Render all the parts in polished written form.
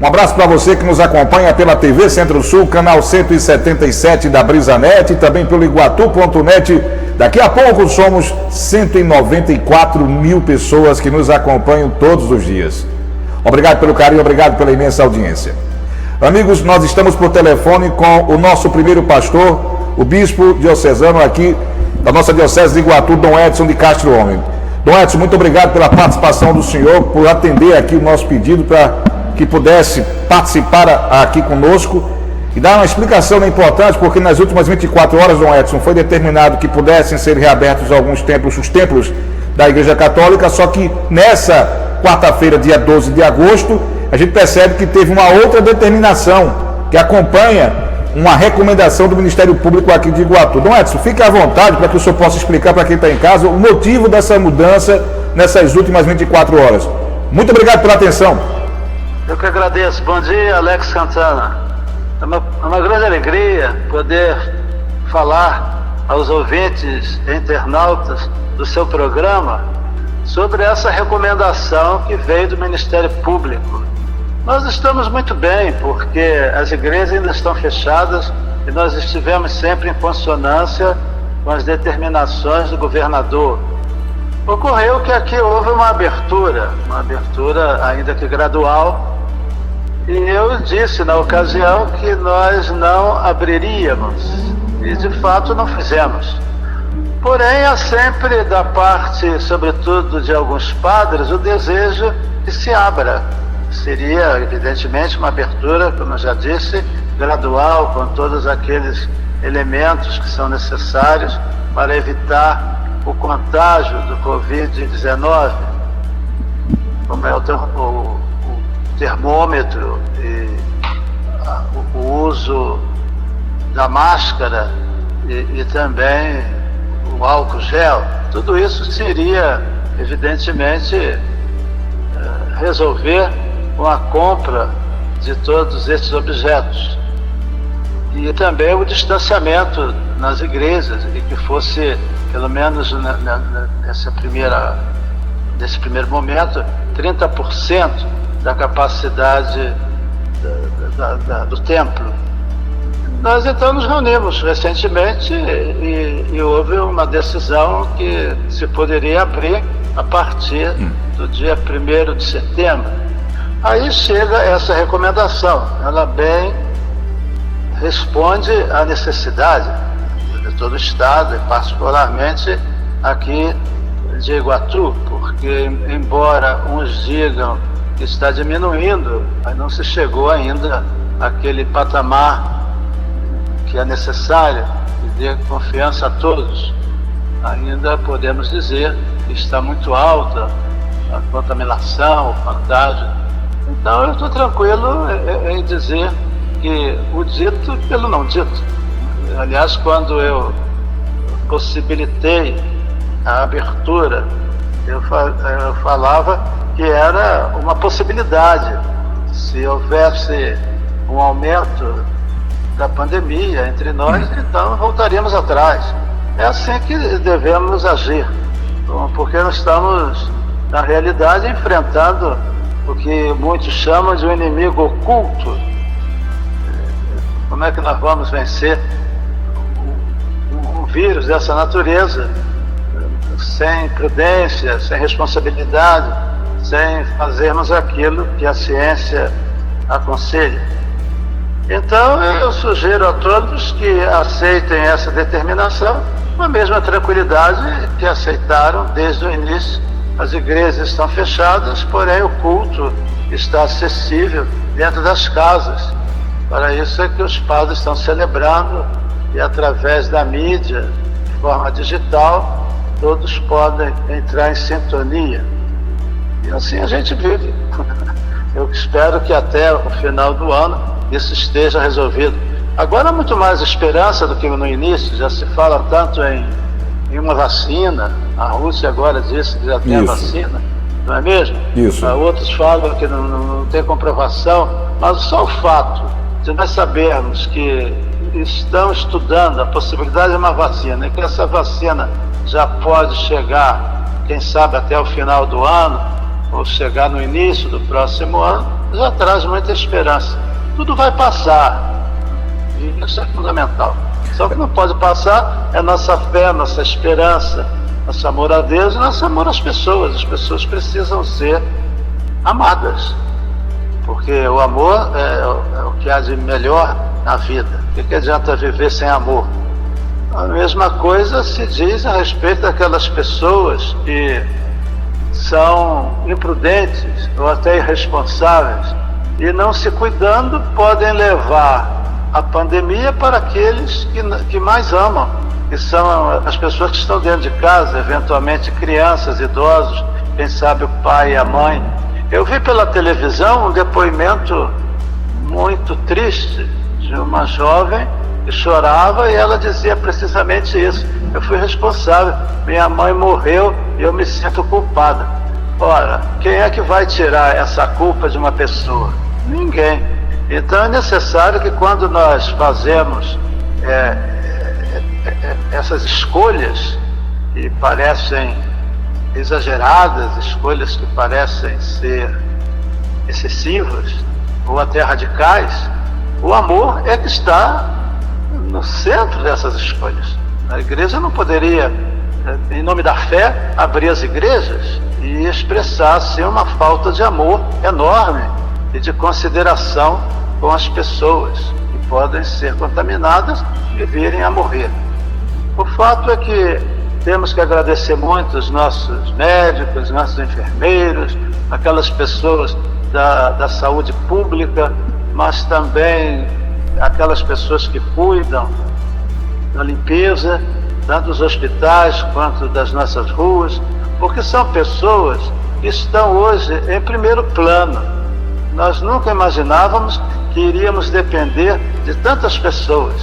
Um abraço para você que nos acompanha pela TV Centro-Sul, canal 177 da Brisanet e também pelo Iguatu.net. Daqui a pouco somos 194 mil pessoas que nos acompanham todos os dias. Obrigado pelo carinho, obrigado pela imensa audiência. Amigos, nós estamos por telefone com o nosso primeiro pastor, o bispo diocesano aqui da nossa diocese de Iguatu, Dom Edson de Castro Homem. Dom Edson, muito obrigado pela participação do senhor, por atender aqui o nosso pedido para que pudesse participar aqui conosco e dar uma explicação importante, porque nas últimas 24 horas, Dom Edson, foi determinado que pudessem ser reabertos alguns templos, os templos da Igreja Católica, só que nessa quarta-feira, dia 12 de agosto, a gente percebe que teve uma outra determinação que acompanha uma recomendação do Ministério Público aqui de Iguatu. Dom Edson, fique à vontade para que o senhor possa explicar para quem está em casa o motivo dessa mudança nessas últimas 24 horas. Muito obrigado pela atenção. Eu que agradeço. Bom dia, Alex Santana. É uma grande alegria poder falar aos ouvintes e internautas do seu programa sobre essa recomendação que veio do Ministério Público. Nós estamos muito bem, porque as igrejas ainda estão fechadas e nós estivemos sempre em consonância com as determinações do governador. Ocorreu que aqui houve uma abertura ainda que gradual, e eu disse na ocasião que nós não abriríamos, e de fato não fizemos. Porém, há sempre da parte, sobretudo de alguns padres, o desejo que se abra. Seria, evidentemente, uma abertura, como eu já disse, gradual, com todos aqueles elementos que são necessários para evitar o contágio do Covid-19, como é o termômetro e o uso da máscara e também o álcool gel. Tudo isso seria, evidentemente, resolver com a compra de todos esses objetos. E também o distanciamento nas igrejas, e que fosse, pelo menos nesse primeiro momento, 30% da capacidade do templo. Nós então nos reunimos recentemente e houve uma decisão que se poderia abrir a partir do dia 1º de setembro. Aí chega essa recomendação, ela bem responde à necessidade de todo o Estado, e particularmente aqui de Iguatu, porque embora uns digam que está diminuindo, mas não se chegou ainda àquele patamar que é necessário e dê confiança a todos. Ainda podemos dizer que está muito alta a contaminação, o contágio. Então eu estou tranquilo em dizer que o dito pelo não dito. Aliás, quando eu possibilitei a abertura, eu falava que era uma possibilidade. Se houvesse um aumento da pandemia entre nós, então voltaríamos atrás. É assim que devemos agir, porque nós estamos, na realidade, enfrentando o que muitos chamam de um inimigo oculto. Como é que nós vamos vencer um vírus dessa natureza sem prudência, sem responsabilidade, sem fazermos aquilo que a ciência aconselha? Então eu sugiro a todos que aceitem essa determinação com a mesma tranquilidade que aceitaram desde o início. As igrejas estão fechadas, porém o culto está acessível dentro das casas. Para isso é que os padres estão celebrando, e através da mídia, de forma digital, todos podem entrar em sintonia. E assim a gente vive. Eu espero que até o final do ano isso esteja resolvido. Agora há muito mais esperança do que no início, já se fala tanto em uma vacina. A Rússia agora disse que já tem a vacina, não é mesmo? Isso. Outros falam que não tem comprovação, mas só o fato de nós sabermos que estão estudando a possibilidade de uma vacina, e que essa vacina já pode chegar, quem sabe, até o final do ano, ou chegar no início do próximo ano, já traz muita esperança. Tudo vai passar, e isso é fundamental. Só que não pode passar é nossa fé, nossa esperança, nosso amor a Deus e nosso amor às pessoas. As pessoas precisam ser amadas, porque o amor é o que há de melhor na vida. O que adianta viver sem amor? A mesma coisa se diz a respeito daquelas pessoas que são imprudentes ou até irresponsáveis e, não se cuidando, podem levar a pandemia para aqueles que mais amam, que são as pessoas que estão dentro de casa, eventualmente crianças, idosos, quem sabe o pai e a mãe. Eu vi pela televisão um depoimento muito triste de uma jovem que chorava e ela dizia precisamente isso: eu fui responsável, minha mãe morreu e eu me sinto culpada. Ora, quem é que vai tirar essa culpa de uma pessoa? Ninguém. Então é necessário que, quando nós fazemos essas escolhas que parecem exageradas, escolhas que parecem ser excessivas ou até radicais, o amor é que está no centro dessas escolhas. A igreja não poderia, em nome da fé, abrir as igrejas e expressar assim uma falta de amor enorme e de consideração com as pessoas que podem ser contaminadas e virem a morrer. O fato é que temos que agradecer muito os nossos médicos, nossos enfermeiros, aquelas pessoas da saúde pública, mas também aquelas pessoas que cuidam da limpeza, tanto dos hospitais quanto das nossas ruas, porque são pessoas que estão hoje em primeiro plano. Nós nunca imaginávamos que iríamos depender de tantas pessoas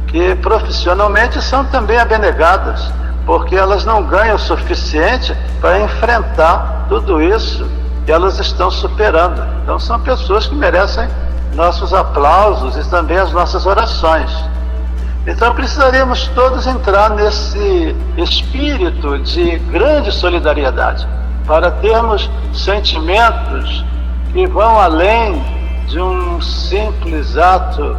que profissionalmente são também abnegadas, porque elas não ganham o suficiente para enfrentar tudo isso que elas estão superando. Então são pessoas que merecem nossos aplausos e também as nossas orações. Então precisaríamos todos entrar nesse espírito de grande solidariedade, para termos sentimentos que vão além de um simples ato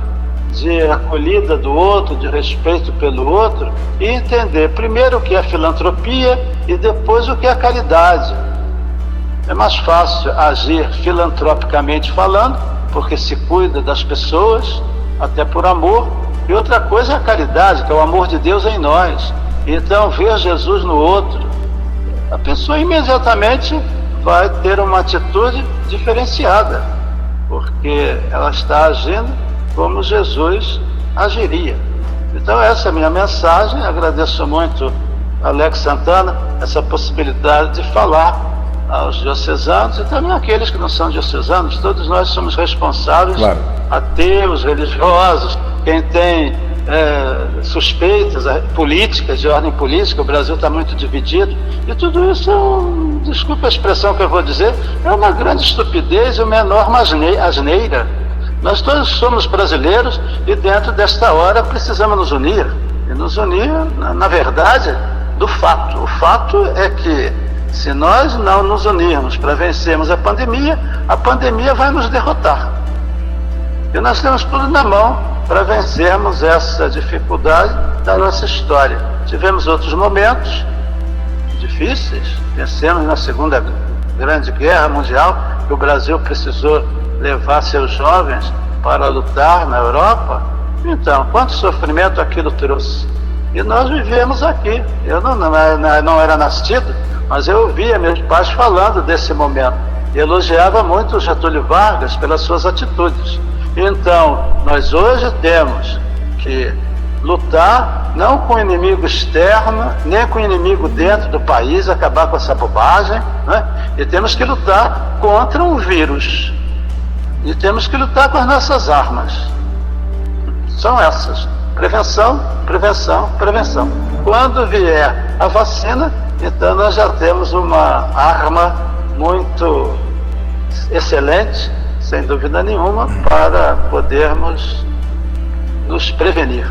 de acolhida do outro, de respeito pelo outro, e entender primeiro o que é filantropia e depois o que é caridade. É mais fácil agir filantropicamente falando, porque se cuida das pessoas, até por amor, e outra coisa é a caridade, que é o amor de Deus em nós. Então, ver Jesus no outro, a pessoa imediatamente vai ter uma atitude diferenciada, porque ela está agindo como Jesus agiria. Então essa é a minha mensagem. Agradeço muito a Alex Santana essa possibilidade de falar aos diocesanos e também àqueles que não são diocesanos. Todos nós somos responsáveis, claro. Ateus, religiosos, quem tem suspeitas políticas, de ordem política. O Brasil está muito dividido e tudo isso, desculpa a expressão que eu vou dizer, é uma grande estupidez e uma enorme asneira. Nós todos somos brasileiros e dentro desta hora precisamos nos unir. E nos unir, na verdade, do fato. O fato é que, se nós não nos unirmos para vencermos a pandemia vai nos derrotar. E nós temos tudo na mão para vencermos essa dificuldade da nossa história. Tivemos outros momentos difíceis. Pensemos na Segunda Grande Guerra Mundial, que o Brasil precisou levar seus jovens para lutar na Europa. Então, quanto sofrimento aquilo trouxe. E nós vivemos aqui. Eu não era nascido, mas eu ouvia meus pais falando desse momento. E elogiava muito o Getúlio Vargas pelas suas atitudes. Então, nós hoje temos que lutar não com o inimigo externo, nem com o inimigo dentro do país, acabar com essa bobagem, né? E temos que lutar contra um vírus. E temos que lutar com as nossas armas. São essas: prevenção, prevenção, prevenção. Quando vier a vacina, então nós já temos uma arma muito excelente, sem dúvida nenhuma, para podermos nos prevenir.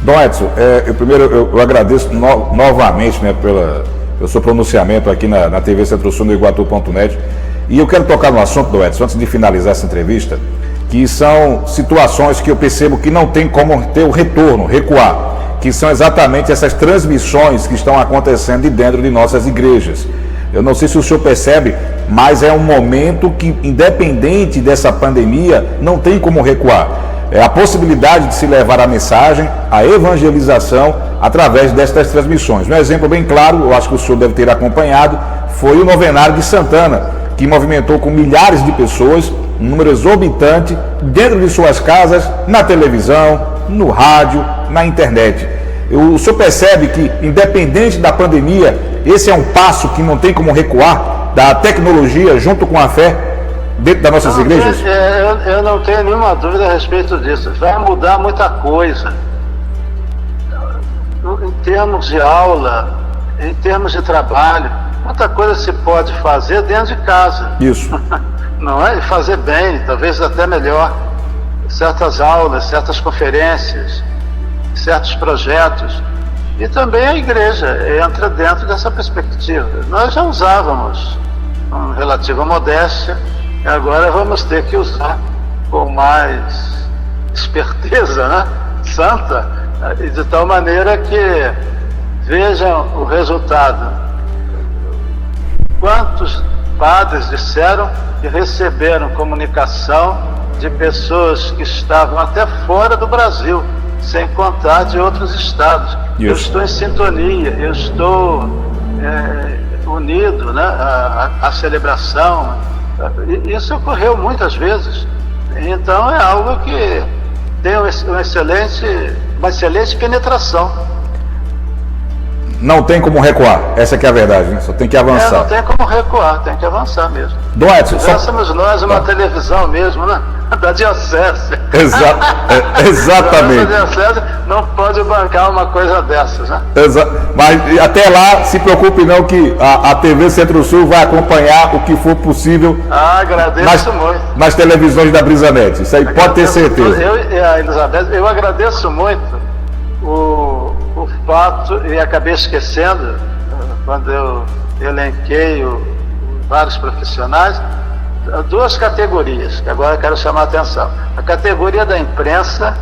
Dom Edson, eu agradeço novamente, né, o seu pronunciamento aqui na TV Centro-Sul, no Iguatu.net. E eu quero tocar no assunto, do Edson, antes de finalizar essa entrevista, que são situações que eu percebo que não tem como ter o retorno, recuar, que são exatamente essas transmissões que estão acontecendo de dentro de nossas igrejas. Eu não sei se o senhor percebe, mas é um momento que, independente dessa pandemia, não tem como recuar. É a possibilidade de se levar a mensagem, a evangelização, através destas transmissões. Um exemplo bem claro, eu acho que o senhor deve ter acompanhado, foi o Novenário de Santana, que movimentou com milhares de pessoas, um número exorbitante, dentro de suas casas, na televisão, no rádio, na internet. O senhor percebe que, independente da pandemia, esse é um passo que não tem como recuar, da tecnologia junto com a fé dentro das nossas igrejas? Eu não tenho nenhuma dúvida a respeito disso. Vai mudar muita coisa. Em termos de aula, em termos de trabalho, muita coisa se pode fazer dentro de casa. Isso. Não é? E fazer bem, talvez até melhor. Certas aulas, certas conferências, certos projetos. E também a igreja entra dentro dessa perspectiva. Nós já usávamos com relativa modéstia, e agora vamos ter que usar com mais esperteza, né? Santa, e de tal maneira que vejam o resultado. Quantos padres disseram que receberam comunicação de pessoas que estavam até fora do Brasil, sem contar de outros estados. Isso. Eu estou em sintonia, eu estou unido, né, à celebração. Isso ocorreu muitas vezes. Então é algo que tem uma excelente penetração. Não tem como recuar, essa que é a verdade, né? Só tem que avançar. Não tem como recuar, tem que avançar mesmo. Dom Edson, somos nós uma televisão mesmo, né? Da diocese. Exatamente. A diocese não pode bancar uma coisa dessas, né? Mas até lá, se preocupe não, que a TV Centro-Sul vai acompanhar o que for possível. Agradeço muito. Nas televisões da Brisanete, isso aí pode ter certeza. Elizabeth, eu agradeço muito o fato, e acabei esquecendo, quando eu elenquei vários profissionais, duas categorias, que agora eu quero chamar a atenção. A categoria da imprensa,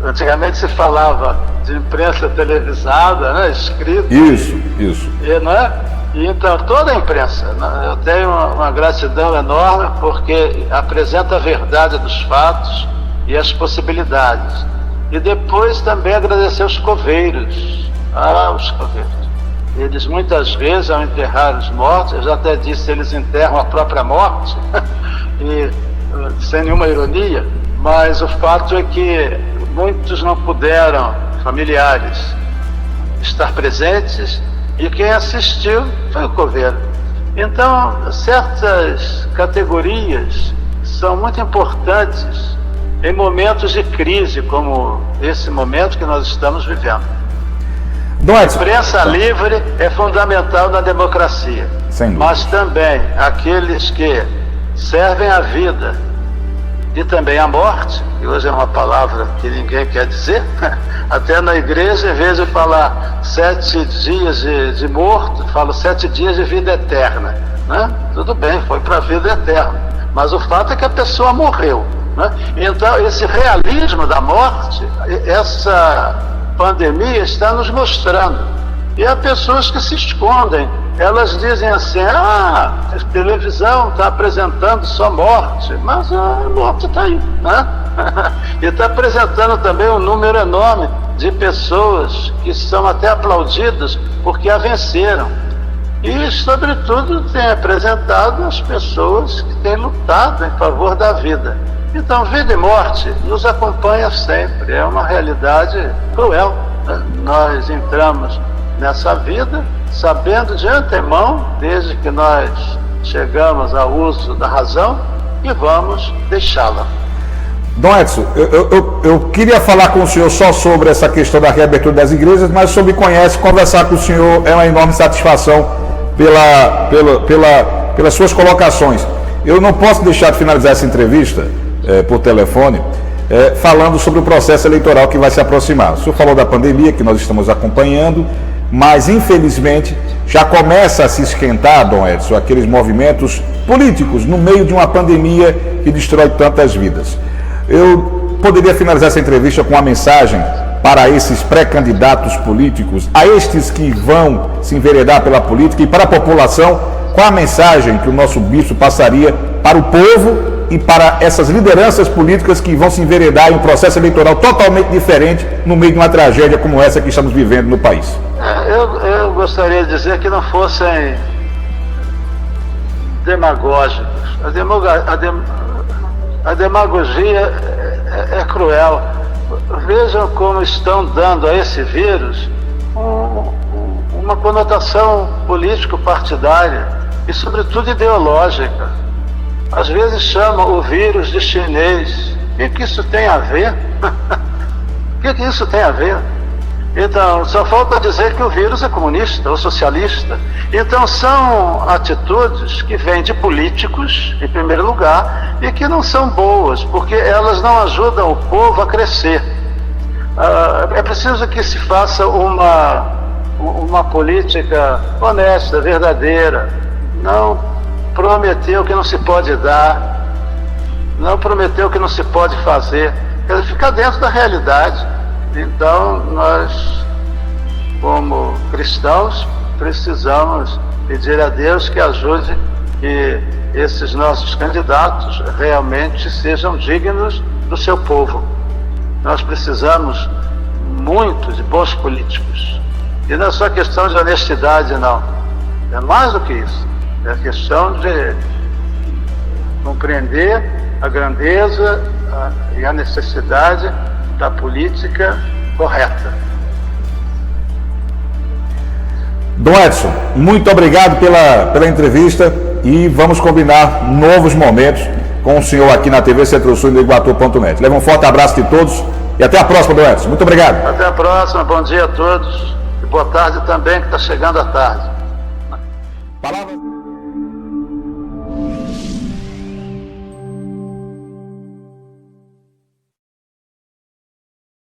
antigamente se falava de imprensa televisada, né, escrita. Isso. Não é? E então, toda a imprensa, né, eu tenho uma gratidão enorme, porque apresenta a verdade dos fatos e as possibilidades. E depois também agradecer os coveiros. Os coveiros. Eles muitas vezes, ao enterrar os mortos, eu já até disse, eles enterram a própria morte, e, sem nenhuma ironia, mas o fato é que muitos não puderam, familiares, estar presentes, e quem assistiu foi o coveiro. Então, certas categorias são muito importantes em momentos de crise, como esse momento que nós estamos vivendo. A imprensa livre é fundamental na democracia, mas também aqueles que servem a vida e também a morte, que hoje é uma palavra que ninguém quer dizer, até na igreja, em vez de falar 7 dias de morto, falo 7 dias de vida eterna, né? Tudo bem, foi para a vida eterna, mas o fato é que a pessoa morreu, né? Então esse realismo da morte, essa pandemia está nos mostrando. E há pessoas que se escondem, elas dizem assim, a televisão está apresentando só morte, mas a morte está aí, né? E está apresentando também um número enorme de pessoas que são até aplaudidas porque a venceram. E, sobretudo, tem apresentado as pessoas que têm lutado em favor da vida. Então, vida e morte nos acompanha sempre, é uma realidade cruel. Nós entramos nessa vida sabendo de antemão, desde que nós chegamos ao uso da razão, e vamos deixá-la. Dom Edson, eu queria falar com o senhor só sobre essa questão da reabertura das igrejas, mas o senhor me conhece, conversar com o senhor é uma enorme satisfação pelas suas colocações. Eu não posso deixar de finalizar essa entrevista por telefone, falando sobre o processo eleitoral que vai se aproximar. O senhor falou da pandemia que nós estamos acompanhando, mas infelizmente já começa a se esquentar, Dom Edson, aqueles movimentos políticos no meio de uma pandemia que destrói tantas vidas. Eu poderia finalizar essa entrevista com uma mensagem para esses pré-candidatos políticos, a estes que vão se enveredar pela política, e para a população, qual a mensagem que o nosso bispo passaria para o povo e para essas lideranças políticas que vão se enveredar em um processo eleitoral totalmente diferente no meio de uma tragédia como essa que estamos vivendo no país? Eu gostaria de dizer que não fossem demagógicos. A demagogia é cruel. Vejam como estão dando a esse vírus uma conotação político-partidária e, sobretudo, ideológica. Às vezes chamam o vírus de chinês. O que isso tem a ver? O que isso tem a ver? Então, só falta dizer que o vírus é comunista ou socialista. Então, são atitudes que vêm de políticos, em primeiro lugar, e que não são boas, porque elas não ajudam o povo a crescer. É preciso que se faça uma política honesta, verdadeira. Não prometer o que não se pode dar, não prometer o que não se pode fazer. Quer dizer, ficar dentro da realidade. Então, nós, como cristãos, precisamos pedir a Deus que ajude que esses nossos candidatos realmente sejam dignos do seu povo. Nós precisamos muito de bons políticos. E não é só questão de honestidade, não. É mais do que isso. É questão de compreender a grandeza e a necessidade da política correta. Dom Edson, muito obrigado pela entrevista e vamos combinar novos momentos com o senhor aqui na TV Centro-Sul e no Iguatu.net. Leva um forte abraço de todos e até a próxima, Dom Edson. Muito obrigado. Até a próxima, bom dia a todos e boa tarde também, que está chegando a tarde. Palavra...